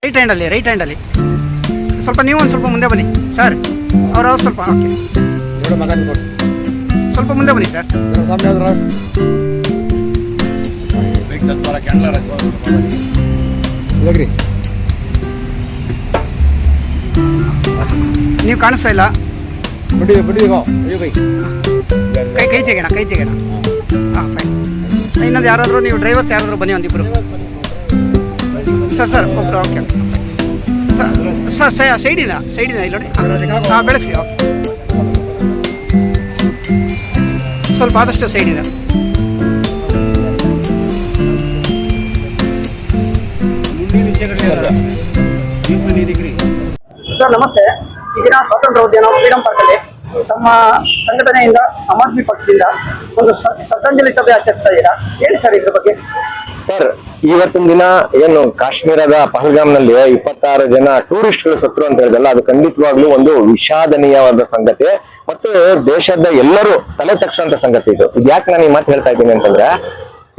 Right ಹ್ಯಾಂಡಲ್ಲಿ ಸ್ವಲ್ಪ ನೀವು ಒಂದು ಸ್ವಲ್ಪ ಮುಂದೆ ಬನ್ನಿ ಸರ್. ಅವ್ರು ಸ್ವಲ್ಪ ಓಕೆ, ಸ್ವಲ್ಪ ಮುಂದೆ ಬನ್ನಿ ಸರ್. ನೀವು ಕಾಣಿಸ್ತಾ ಇಲ್ಲ. ಕೈ ತೆಗೋಣ ಹಾಂ ಫೈನ್. ಇನ್ನೊಂದು ಯಾರಾದರೂ ನೀವು ಡ್ರೈವರ್ಸ್ ಯಾರಾದರೂ ಬನ್ನಿ ಒಂದಿಬ್ಬರು ಸರ್ ಒಬ್ಬರು ಓಕೆ ಸರ್. ಸೈಡಿನ ಇಲ್ಲಿ ನೋಡಿ. ಹಾಂ ಬೆಳಗ್ಸಿ ಓಕೆ, ಸ್ವಲ್ಪ ಆದಷ್ಟು ಸೈಡಿನ. ಸರ್ ನಮಸ್ತೆ. ಈ ದಿನ ಸ್ವಾತಂತ್ರ್ಯ ಉದ್ಯಾನ ಫ್ರೀಡಂ ಪಾರ್ಕಲ್ಲಿ ತಮ್ಮ ಸಂಘಟನೆಯಿಂದ ಆಮ್ ಆದ್ಮಿ ಪಕ್ಷದಿಂದ ಒಂದು ಶ್ರದ್ಧಾಂಜಲಿ ಸಭೆ ಆಚರಿಸ್ತಾ ಇದ್ದೀರಾ, ಹೇಳಿ ಸರ್ ಇದ್ರ ಬಗ್ಗೆ. ಸರ್, ಇವತ್ತಿನ ದಿನ ಏನು ಕಾಶ್ಮೀರದ ಪಹಲ್ಗಾಮ್ನಲ್ಲಿ 26 ಜನ ಟೂರಿಸ್ಟ್ಗಳು ಸತ್ರು ಅಂತ ಹೇಳಿದಲ್ಲ, ಅದು ಖಂಡಿತವಾಗ್ಲೂ ಒಂದು ವಿಷಾದನೀಯವಾದ ಸಂಗತಿ ಮತ್ತು ದೇಶದ ಎಲ್ಲರೂ ತಲೆ ತಗ್ಸಂತ ಸಂಗತಿ ಇದು. ಯಾಕೆ ನಾನು ಈ ಮಾತು ಹೇಳ್ತಾ ಇದ್ದೀನಿ ಅಂತಂದ್ರೆ,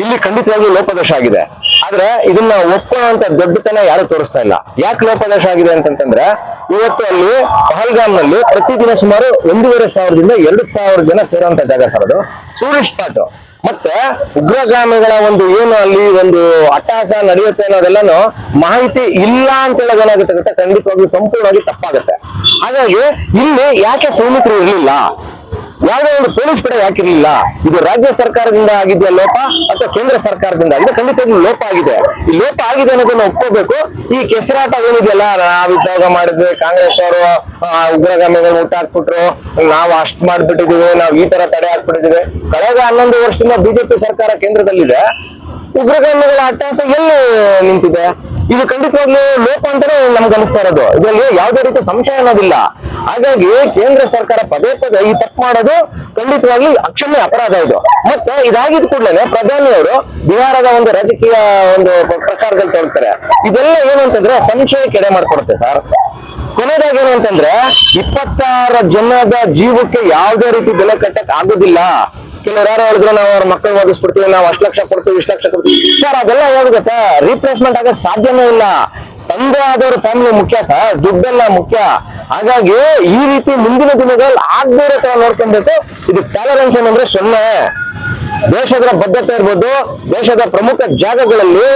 ಇಲ್ಲಿ ಖಂಡಿತವಾಗ್ಲೂ ಲೋಪದೋಷ ಆಗಿದೆ. ಆದ್ರೆ ಇದನ್ನ ಒಪ್ಕೊಳ್ಳುವಂತ ದೊಡ್ಡತನ ಯಾರು ತೋರಿಸ್ತಾ ಇಲ್ಲ. ಯಾಕೆ ಲೋಪದೋಷ ಆಗಿದೆ ಅಂತಂದ್ರೆ, ಇವತ್ತು ಅಲ್ಲಿ ಪಹಲ್ಗಾಮ್ನಲ್ಲಿ ಪ್ರತಿದಿನ ಸುಮಾರು 1,500ದಿಂದ 2,000 ಜನ ಸೇರುವಂತ ಜಾಗ ಸರ್ ಅದು, ಟೂರಿಸ್ಟ್ ಸ್ಪಾಟ್. ಮತ್ತೆ ಉಗ್ರಗಾಮಿಗಳ ಒಂದು ಏನು ಅಲ್ಲಿ ಒಂದು ಅಟ್ಟಹಾಸ ನಡೆಯುತ್ತೆ ಅನ್ನೋದೆಲ್ಲಾನು ಮಾಹಿತಿ ಇಲ್ಲ ಅಂತ ಹೇಳೋದು ಏನಾಗುತ್ತೆ ಖಂಡಿತವಾಗ್ಲೂ ಸಂಪೂರ್ಣವಾಗಿ ತಪ್ಪಾಗುತ್ತೆ. ಹಾಗಾಗಿ ಇಲ್ಲಿ ಯಾಕೆ ಸೈನಿಕರು ಇರಲಿಲ್ಲ, ಯಾವುದೇ ಒಂದು ಪೊಲೀಸ್ ಪಡೆ ಯಾಕಿರ್ಲಿಲ್ಲ? ಇದು ರಾಜ್ಯ ಸರ್ಕಾರದಿಂದ ಆಗಿದೆಯಾ ಲೋಪ ಅಥವಾ ಕೇಂದ್ರ ಸರ್ಕಾರದಿಂದ ಆಗಿದೆ? ಖಂಡಿತವಾಗ್ಲೂ ಲೋಪ ಆಗಿದೆ. ಈ ಲೋಪ ಆಗಿದೆ ಅನ್ನೋದನ್ನ ಒಪ್ಕೋಬೇಕು. ಈ ಕೆಸರಾಟ ಏನಿದೆಯಲ್ಲ, ನಾವಿದ್ದಾಗ ಮಾಡಿದ್ವಿ, ಕಾಂಗ್ರೆಸ್ ಅವರು ಉಗ್ರಗಾಮಿಗಳು ಊಟ ಹಾಕ್ಬಿಟ್ರು, ನಾವು ಅಷ್ಟ್ ಮಾಡ್ಬಿಟ್ಟಿದೀವಿ, ನಾವು ಈ ತರ ತಡೆ ಹಾಕ್ಬಿಟ್ಟಿದೀವಿ. ಕಳೆದ 11 ವರ್ಷದಿಂದ ಬಿಜೆಪಿ ಸರ್ಕಾರ ಕೇಂದ್ರದಲ್ಲಿದೆ. ಉಗ್ರಗಾಮಿಗಳ ಅಟ್ಟಹಾಸ ಎಲ್ಲಿ ನಿಂತಿದೆ? ಇದು ಖಂಡಿತವಾಗ್ಲೂ ಲೋಪ ಅಂತಾನೆ ನಮ್ಗೆ ಅನಿಸ್ತಾ ಇರೋದು. ಇದರಲ್ಲಿ ಯಾವುದೇ ರೀತಿ ಸಂಶಯ ಅನ್ನೋದಿಲ್ಲ. ಹಾಗಾಗಿ ಕೇಂದ್ರ ಸರ್ಕಾರ ಪದೇ ಪದೇ ಈ ತಪ್ಪು ಮಾಡೋದು ಖಂಡಿತವಾಗ್ಲಿ ಅಕ್ಷಮ್ಯ ಅಪರಾಧ ಇದು. ಮತ್ತೆ ಇದಾಗಿದ ಕೂಡಲೇ ಪ್ರಧಾನಿಯವರು ಬಿಹಾರದ ಒಂದು ರಾಜಕೀಯ ಒಂದು ಪ್ರಚಾರದಲ್ಲಿ ತೊಡಗ್ತಾರೆ. ಇದೆಲ್ಲ ಏನು ಅಂತಂದ್ರೆ ಸಂಶಯಕ್ಕೆ ಎಡೆ ಮಾಡ್ಕೊಡುತ್ತೆ ಸರ್. ಕೊನೆಯದಾಗಿ ಏನು ಅಂತಂದ್ರೆ, 26 ಜನದ ಜೀವಕ್ಕೆ ಯಾವುದೇ ರೀತಿ ಬೆಲೆ ಕಟ್ಟಕ್ ಆಗೋದಿಲ್ಲ. ಕೆಲವರು ಯಾರು ಹೇಳಿದ್ರು, ನಾವು ಅವ್ರ ಮಕ್ಕಳು ಓದಿಸ್ಬಿಡ್ತೀವಿ, ನಾವು 1 ಲಕ್ಷ ಕೊಡ್ತೀವಿ, 1 ಲಕ್ಷ ಕೊಡ್ತೀವಿ. ಸರ್ ಅದೆಲ್ಲ ಹೇಳುತ್ತೆ, ರೀಪ್ಲೇಸ್ಮೆಂಟ್ ಆಗಕ್ ಸಾಧ್ಯನೇ ಇಲ್ಲ. ತಂದೆ ಆದವ್ರ ಫ್ಯಾಮಿಲಿ ಮುಖ್ಯ ಸರ್, ದುಡ್ಡೆಲ್ಲ ಮುಖ್ಯ. ಹಾಗಾಗಿ ಈ ರೀತಿ ಮುಂದಿನ ದಿನಗಳಲ್ಲಿ ಆಗ್ಬೇರೆ ತರ ನೋಡ್ಕೊಬೇಕು. ಇದು ಟಾಲರೆನ್ಸ್ ಏನಂದ್ರೆ 0. ದೇಶದ ಬದ್ಧತೆ ಇರ್ಬೋದು, ದೇಶದ ಪ್ರಮುಖ ಜಾಗಗಳಲ್ಲಿ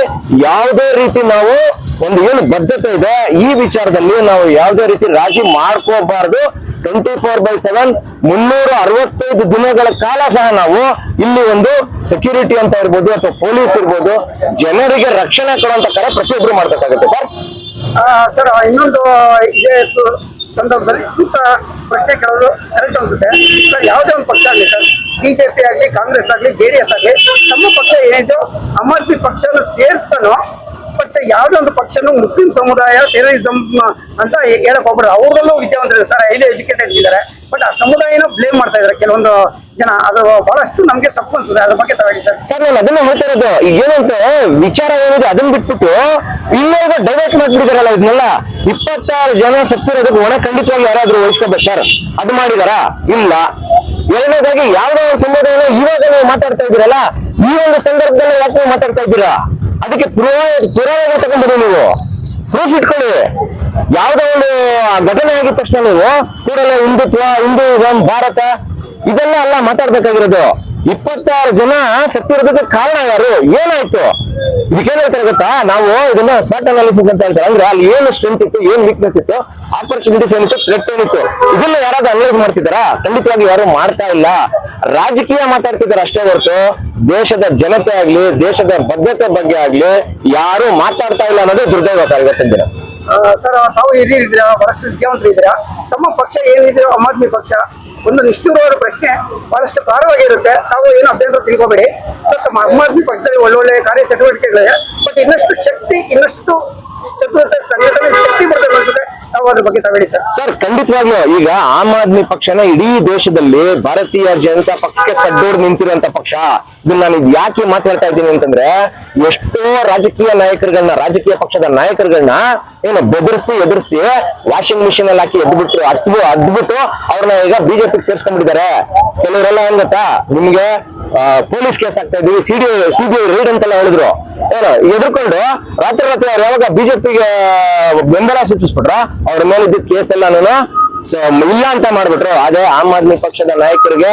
ಯಾವುದೇ ರೀತಿ ನಾವು ಒಂದು ಏನು ಬದ್ಧತೆ ಇದೆ ಈ ವಿಚಾರದಲ್ಲಿ ನಾವು ಯಾವುದೇ ರೀತಿ ರಾಜಿ ಮಾಡ್ಕೋಬಾರ್ದು. 24/7 365 ದಿನಗಳ ಕಾಲ ಸಹ ನಾವು ಇಲ್ಲಿ ಒಂದು ಸೆಕ್ಯೂರಿಟಿ ಅಂತ ಇರ್ಬೋದು ಅಥವಾ ಪೊಲೀಸ್ ಇರ್ಬೋದು, ಜನರಿಗೆ ರಕ್ಷಣೆ ಕೊಡುವಂತ ಕಾರ್ಯ ಪ್ರತಿಯೊಬ್ರು ಮಾಡ್ಬೇಕಾಗುತ್ತೆ ಸರ್. ಸರ್ ಇನ್ನೊಂದು ಇದೇ ಸಂದರ್ಭದಲ್ಲಿ ಸೂಕ್ತ ಪ್ರಶ್ನೆ ಕೇಳೋದು ಕರೆಕ್ಟ್ ಅನ್ಸುತ್ತೆ ಸರ್. ಯಾವುದೇ ಒಂದು ಪಕ್ಷ ಆಗಲಿ ಸರ್, ಬಿಜೆಪಿ ಆಗಲಿ, ಕಾಂಗ್ರೆಸ್ ಆಗಲಿ, JDS ಆಗಲಿ, ನಮ್ಮ ಪಕ್ಷ ಏನಿದೆ ಆಮ್ ಆದ್ಮಿ ಪಕ್ಷನ ಸೇರಿಸ್ತಾನೋ, ಬಟ್ ಯಾವುದೇ ಒಂದು ಪಕ್ಷನು ಮುಸ್ಲಿಂ ಸಮುದಾಯ ಟೆರರಿಸಮ್ ಅಂತ ಹೇಳಕ್ ಹೋಗ್ಬಿಡ್ರೆ, ಅವ್ರದಲ್ಲೂ ವಿದ್ಯಾವಂತರಿದ್ದಾರೆ ಸರ್, ಹೈಲಿ ಎಜುಕೇಟೆಡ್ ಇದ್ದಾರೆ. ಬಟ್ ಆ ಸಮುದಾಯನ ಬ್ಲೇಮ್ ಮಾಡ್ತಾ ಇದ್ದಾರೆ ಕೆಲವೊಂದು ಜನ. ಅದು ಬಹಳಷ್ಟು ನಮ್ಗೆ ತಪ್ಪು ಅನ್ಸುತ್ತೆ. ಅದ್ರ ಬಗ್ಗೆ ತಗೊಳ್ಳಿ ಸರ್. ಸರ್ ನಾನು ಅದನ್ನ ಹೇಳ್ತಾ ಇರೋದು, ಏನಂತ ವಿಚಾರ ಏನಿದೆ ಅದನ್ನ ಬಿಟ್ಬಿಟ್ಟು ಇಲ್ಲಿಂದ ಡೈವರ್ಟ್ ಮಾಡ್ಬಿಟ್ಟಿದಾರಲ್ಲ ಇದನ್ನೆಲ್ಲ. 26 ಜನ ಸತ್ತಿರೋದಕ್ಕೆ ಹೊಣೆ ಖಂಡಿತವಾಗಿ ಯಾರಾದ್ರೂ ವಹಿಸ್ಕೋಬೇಕು ಸರ್? ಅದು ಮಾಡಿದಾರಾ? ಇಲ್ಲ. ಎರಡನೇದಾಗಿ ಯಾವುದೋ ಒಂದು ಸಮುದಾಯನ ಇವಾಗ ನೀವು ಮಾತಾಡ್ತಾ ಇದ್ದೀರಲ್ಲ, ಈ ಒಂದು ಸಂದರ್ಭದಲ್ಲಿ ಯಾಕೆ ನೀವು ಮಾತಾಡ್ತಾ ಇದ್ದೀರಾ? ಅದಕ್ಕೆ ಪುರಾವೆಗಳು ತಗೊಂಡ್ಬಿಡಿ, ನೀವು ಪ್ರೂಫ್ ಇಟ್ಕೊಳ್ಳಿ. ಯಾವುದೋ ಒಂದು ಘಟನೆ ಆಗಿದ ತಕ್ಷಣ ನೀವು ಕೂಡಲೇ ಹಿಂದುತ್ವ, ಹಿಂದೂಯಿಸಂ, ಭಾರತ ಇದೆಲ್ಲ ಅಲ್ಲ ಮಾತಾಡ್ಬೇಕಾಗಿರೋದು. 26 ಜನ ಸತ್ತಿರೋದಕ್ಕೆ ಕಾರಣ ಯಾರು? ಏನಾಯ್ತು? ಇದಕ್ಕೇನ್ ಹೇಳ್ತಾರೆ ಗೊತ್ತಾ? ನಾವು ಇದನ್ನ ಸ್ವಾಟ್ ಅನಾಲಿಸಿಸ್ ಅಂತ ಹೇಳ್ತಾರೆ. ಅಂದ್ರೆ ಅಲ್ಲಿ ಏನು ಸ್ಟ್ರೆಂತ್ ಇತ್ತು, ಏನ್ ವೀಕ್ನೆಸ್ ಇತ್ತು, ಆಪರ್ಚುನಿಟೀಸ್ ಏನಿತ್ತು, ಥ್ರೆಟ್ ಏನಿತ್ತು, ಇದನ್ನ ಯಾರಾದ್ರೂ ಅನಲೈಸ್ ಮಾಡ್ತಿದ್ದಾರಾ? ಖಂಡಿತವಾಗಿ ಯಾರು ಮಾಡ್ತಾ ಇಲ್ಲ. ರಾಜಕೀಯ ಮಾತಾಡ್ತಿದ್ದಾರೆ ಅಷ್ಟೇ ಹೊರತು ದೇಶದ ಜನತೆ ಆಗ್ಲಿ, ದೇಶದ ಬದ್ಧತೆ ಬಗ್ಗೆ ಆಗ್ಲಿ ಯಾರು ಮಾತಾಡ್ತಾ ಇಲ್ಲ ಅನ್ನೋದೇ ದುರ್ದೈವ ಸರ್ ಇವತ್ತಿನ ದಿನ. ಸರ್ ತಾವು ಹಿರಿಯರಿದ್ದೀರಾ, ಬಹಳಷ್ಟು ವಿದ್ಯಾವಂತರು ಇದ್ದೀರಾ. ತಮ್ಮ ಪಕ್ಷ ಏನಿದೆ ಆಮ್ ಆದ್ಮಿ ಪಕ್ಷ, ಒಂದು ನಿಷ್ಠುರವಾದ ಪ್ರಶ್ನೆ, ಬಹಳಷ್ಟು ಕಾರವಾಗಿರುತ್ತೆ. ತಾವು ಏನು ಅಭ್ಯಂತರ ತಿಳ್ಕೊಬೇಡಿ ಸರ್. ತಮ್ಮ ಆಮ್ ಆದ್ಮಿ ಪಕ್ಷದಲ್ಲಿ ಒಳ್ಳೊಳ್ಳೆ ಕಾರ್ಯ ಚಟುವಟಿಕೆಗಳಿದೆ. ಬಟ್ ಇನ್ನಷ್ಟು ಶಕ್ತಿ, ಇನ್ನಷ್ಟು ಚತುರತೆ, ಸಂಘಟನೆ ಶಕ್ತಿ ಬರಬೇಕು ಅನ್ಸುತ್ತೆ. ತಾವು ಅದ್ರ ಬಗ್ಗೆ ತಾವೇಳಿ ಸರ್. ಸರ್ ಖಂಡಿತವಾಗ್ಲೂ ಈಗ ಆಮ್ ಆದ್ಮಿ ಪಕ್ಷನ ಇಡೀ ದೇಶದಲ್ಲಿ ಭಾರತೀಯ ಜನತಾ ಪಕ್ಷಕ್ಕೆ ಸಡ್ಡೋಡ್ ನಿಂತಿರುವಂತ ಪಕ್ಷ. ಇದನ್ನ ನಾನು ಯಾಕೆ ಮಾತಾಡ್ತಾ ಇದ್ದೀನಿ ಅಂತಂದ್ರೆ, ಎಷ್ಟೋ ರಾಜಕೀಯ ನಾಯಕರುಗಳನ್ನ, ರಾಜಕೀಯ ಪಕ್ಷದ ನಾಯಕರುಗಳನ್ನ ಏನು ಬೆದರಿಸಿ ಎದುರಿಸಿ ವಾಷಿಂಗ್ ಮಿಷಿನ್ ಅಲ್ಲಿ ಹಾಕಿ ಅದ್ಬಿಟ್ಟು ಅವ್ರನ್ನ ಈಗ ಬಿಜೆಪಿಗೆ ಸೇರ್ಸ್ಕೊಂಡ್ಬಿಟ್ಟಿದ್ದಾರೆ. ಕೆಲವರೆಲ್ಲ ಏನ್ ಗೊತ್ತಾ, ನಿಮ್ಗೆ ಪೊಲೀಸ್ ಕೇಸ್ ಆಗ್ತಾ ಇದೀವಿ, ಸಿಬಿಐ ರೈಡ್ ಅಂತೆಲ್ಲ ಹೇಳಿದ್ರು. ಏನು ಎದುರ್ಕೊಂಡು ರಾತ್ರಿ ಅವ್ರು ಯಾವಾಗ ಬಿಜೆಪಿಗೆ ಬೆಂಬಲ ಸೂಚಿಸ್ಬಿಟ್ರ ಅವ್ರ ಮೇಲೆ ಇದ್ದ ಕೇಸ್ ಎಲ್ಲಾನು ಇಲ್ಲ ಅಂತ ಮಾಡ್ಬಿಟ್ರು. ಅದೇ ಆಮ್ ಆದ್ಮಿ ಪಕ್ಷದ ನಾಯಕರಿಗೆ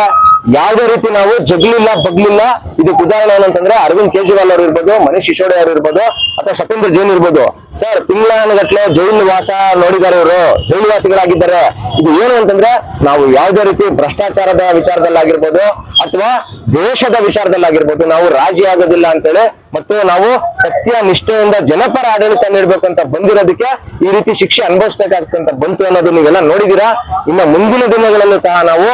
ಯಾವುದೇ ರೀತಿ ನಾವು ಜಗ್ಲಿಲ್ಲ ಬಗ್ಲಿಲ್ಲ. ಇದಕ್ಕೆ ಉದಾಹರಣೆ ಏನಂತಂದ್ರೆ ಅರವಿಂದ್ ಕೇಜ್ರಿವಾಲ್ ಅವರು ಇರ್ಬೋದು, ಮನೀಶ್ ಸಿಸೋಡಿಯಾ ಅವರು ಇರ್ಬೋದು, ಅಥವಾ ಸತ್ಯೇಂದ್ರ ಜೈನ್ ಇರ್ಬೋದು. ಸರ್, ತಿಂಗಳಾನುಗಟ್ಲೆ ಜೈಲು ವಾಸ ನೋಡಿದ್ದಾರೆ, ಇವರು ಜೈಲು ವಾಸಿಗಳಾಗಿದ್ದಾರೆ. ಇದು ಏನು ಅಂತಂದ್ರೆ ನಾವು ಯಾವುದೇ ರೀತಿ ಭ್ರಷ್ಟಾಚಾರದ ವಿಚಾರದಲ್ಲಾಗಿರ್ಬೋದು ಅಥವಾ ದೇಶದ ವಿಚಾರದಲ್ಲಾಗಿರ್ಬೋದು ನಾವು ರಾಜಿ ಆಗೋದಿಲ್ಲ ಅಂತೇಳಿ ಮತ್ತು ನಾವು ಸತ್ಯ ನಿಷ್ಠೆಯಿಂದ ಜನಪರ ಆಡಳಿತ ನೀಡಬೇಕಂತ ಬಂದಿರೋದಕ್ಕೆ ಈ ರೀತಿ ಶಿಕ್ಷೆ ಅನುಭವಿಸ್ಬೇಕಾಗ್ತಂತ ಬಂತು ಅನ್ನೋದು ನೀವೆಲ್ಲ ನೋಡಿದೀರಾ. ಇನ್ನು ಮುಂದಿನ ದಿನಗಳಲ್ಲೂ ಸಹ ನಾವು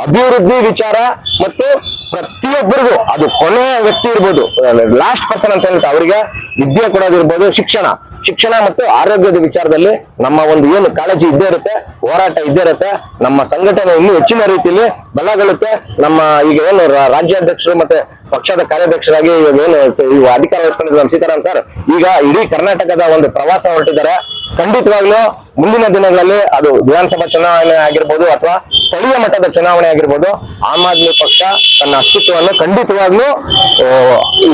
ಅಭಿವೃದ್ಧಿ ವಿಚಾರ ಮತ್ತು ಪ್ರತಿಯೊಬ್ಬರಿಗೂ, ಅದು ಕೊನೆಯ ವ್ಯಕ್ತಿ ಇರ್ಬೋದು, ಲಾಸ್ಟ್ ಪರ್ಸನ್ ಅಂತ ಹೇಳ್ತಾ ಅವರಿಗೆ ವಿದ್ಯೆ ಕೊಡೋದಿರ್ಬೋದು, ಶಿಕ್ಷಣ ಮತ್ತು ಆರೋಗ್ಯದ ವಿಚಾರದಲ್ಲಿ ನಮ್ಮ ಒಂದು ಏನು ಕಾಳಜಿ ಇದ್ದೇ ಇರುತ್ತೆ, ಹೋರಾಟ ಇದ್ದೇ ಇರುತ್ತೆ. ನಮ್ಮ ಸಂಘಟನೆ ಇನ್ನೂ ಹೆಚ್ಚಿನ ರೀತಿಯಲ್ಲಿ ಬಲಗೊಳ್ಳುತ್ತೆ. ನಮ್ಮ ಈಗ ಏನು ರಾಜ್ಯಾಧ್ಯಕ್ಷರು ಮತ್ತೆ ಪಕ್ಷದ ಕಾರ್ಯಾಧ್ಯಕ್ಷರಾಗಿ ಏನು ಅಧಿಕಾರ ವಹಿಸ್ಕೊಂಡಿದ್ರು ನಮ್ಮ ಸೀತಾರಾಮ್ ಸರ್, ಈಗ ಇಡೀ ಕರ್ನಾಟಕದ ಒಂದು ಪ್ರವಾಸ ಹೊರಟಿದ್ದಾರೆ. ಖಂಡಿತವಾಗ್ಲೂ ಮುಂದಿನ ದಿನಗಳಲ್ಲಿ ಅದು ವಿಧಾನಸಭಾ ಚುನಾವಣೆ ಆಗಿರ್ಬೋದು ಅಥವಾ ಸ್ಥಳೀಯ ಮಟ್ಟದ ಚುನಾವಣೆ ಆಗಿರ್ಬೋದು, ಆಮ್ ಆದ್ಮಿ ಪಕ್ಷ ತನ್ನ ಅಸ್ತಿತ್ವವನ್ನು ಖಂಡಿತವಾಗ್ಲೂ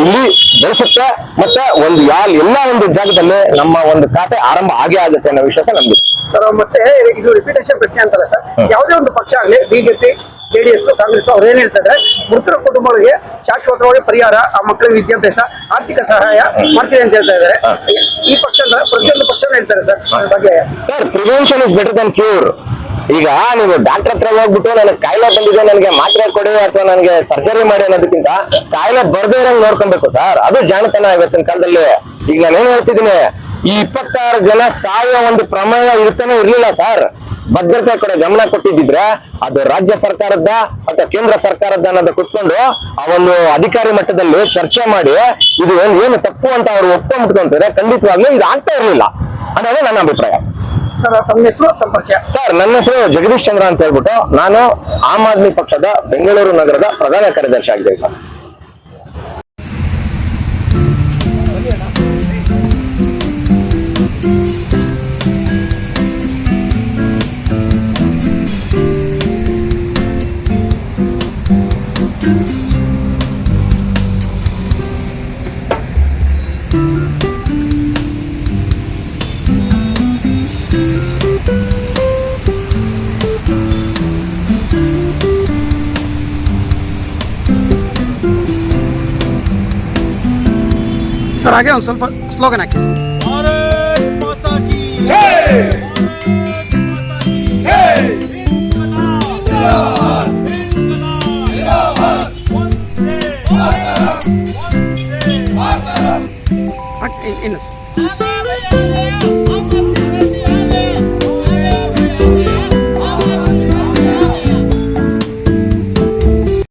ಇಲ್ಲಿ ಬೆಳೆಸುತ್ತೆ. ಮತ್ತೆ ಒಂದು ಎಲ್ಲ ಒಂದು ಜಾಗದಲ್ಲಿ ನಮ್ಮ ಒಂದು ಖಾತೆ ಆರಂಭ ಆಗೇ ಆಗುತ್ತೆ ಅನ್ನೋ ವಿಶ್ವಾಸ ನಮ್ಗೆ. ಸರ್, ಮತ್ತೆ ಇದು ರಿಪಿಟೇಷನ್ ಪ್ರಶ್ನೆ ಅಂತಾರೆ ಸರ್. ಯಾವುದೇ ಒಂದು ಪಕ್ಷ ಆಗಲಿ, ಬಿಜೆಪಿ, ಜೆಡಿಎಸ್, ಕಾಂಗ್ರೆಸ್, ಅವ್ರು ಏನ್ ಹೇಳ್ತಾ ಇದ್ದಾರೆ, ಮೃತರ ಕುಟುಂಬಗಳಿಗೆ ಶಾಶ್ವತವಾಗಿ ಪರಿಹಾರ, ಆ ಮಕ್ಕಳಿಗೆ ವಿದ್ಯಾಭ್ಯಾಸ, ಆರ್ಥಿಕ ಸಹಾಯ ಮಾಡ್ತೀವಿ ಅಂತ ಹೇಳ್ತಾ ಇದ್ದಾರೆ. ಈ ಪಕ್ಷ ಪ್ರತಿಯೊಂದು ಪಕ್ಷನೂ ಹೇಳ್ತಾರೆ ಸರ್ ಅದ್ರ ಬಗ್ಗೆ. Sir, prevention is better than cure. ಈಗ ನೀವು ಡಾಕ್ಟರ್ ಹತ್ರ ಹೋಗ್ಬಿಟ್ಟು ನನಗೆ ಕಾಯಿಲೆ ಬಂದಿದೆ, ನನಗೆ ಮಾತ್ರೆ ಕೊಡಿ ಅಥವಾ ನನಗೆ ಸರ್ಜರಿ ಮಾಡಿ ಅನ್ನೋದಕ್ಕಿಂತ ಕಾಯಿಲೆ ಬರ್ದೇ ಇರೋಂಗ್ ನೋಡ್ಕೊಬೇಕು ಸರ್. ಅದು ಜಾಣತನ ಇವತ್ತಿನ ಕಾಲದಲ್ಲಿ. ಈಗ ನಾನೇನ್ ಹೇಳ್ತಿದ್ದೀನಿ, ಈ 26 ಜನ ಸಾಯೋ ಒಂದು ಪ್ರಮೇಯ ಇರ್ತಾನೆ ಇರ್ಲಿಲ್ಲ ಸರ್. ಭದ್ರತೆ ಕಡೆ ಗಮನ ಕೊಟ್ಟಿದ್ರೆ ಅದು ರಾಜ್ಯ ಸರ್ಕಾರದ ಅಥವಾ ಕೇಂದ್ರ ಸರ್ಕಾರದ ಅನ್ನೋದು ಕುತ್ಕೊಂಡು ಆ ಒಂದು ಅಧಿಕಾರಿ ಮಟ್ಟದಲ್ಲಿ ಚರ್ಚೆ ಮಾಡಿ ಇದು ಏನು ತಪ್ಪು ಅಂತ ಅವ್ರು ಒಪ್ಕೊಂಡ್ಬಿಟ್ಕೊಂತಾರೆ, ಖಂಡಿತವಾಗ್ಲೂ ಇದು ಆಗ್ತಾ ಇರ್ಲಿಲ್ಲ ಅನ್ನೋದು ನನ್ನ ಅಭಿಪ್ರಾಯ. ಸರ್, ತಮ್ಮ ಹೆಸರು, ತಮ್ಮ ಪರಿಚಯ? ಸರ್, ನನ್ನ ಹೆಸರು ಜಗದೀಶ್ ಚಂದ್ರ ಅಂತ ಹೇಳ್ಬಿಟ್ಟು ನಾನು ಆಮ್ ಆದ್ಮಿ ಪಕ್ಷದ ಬೆಂಗಳೂರು ನಗರದ ಪ್ರಧಾನ ಕಾರ್ಯದರ್ಶಿ ಆಗಿದ್ದೇನೆ ಸರ್. ಸರ್, ಹಾಗೆ ಒಂದು ಸ್ವಲ್ಪ ಸ್ಲೋಗನ್ ಹಾಕಿ. भारत माता की जय, भारत माता की जय, जिंदाबाद, जिंदाबाद, वंदे मातरम, वंदे मातरम. ಇನ್ನು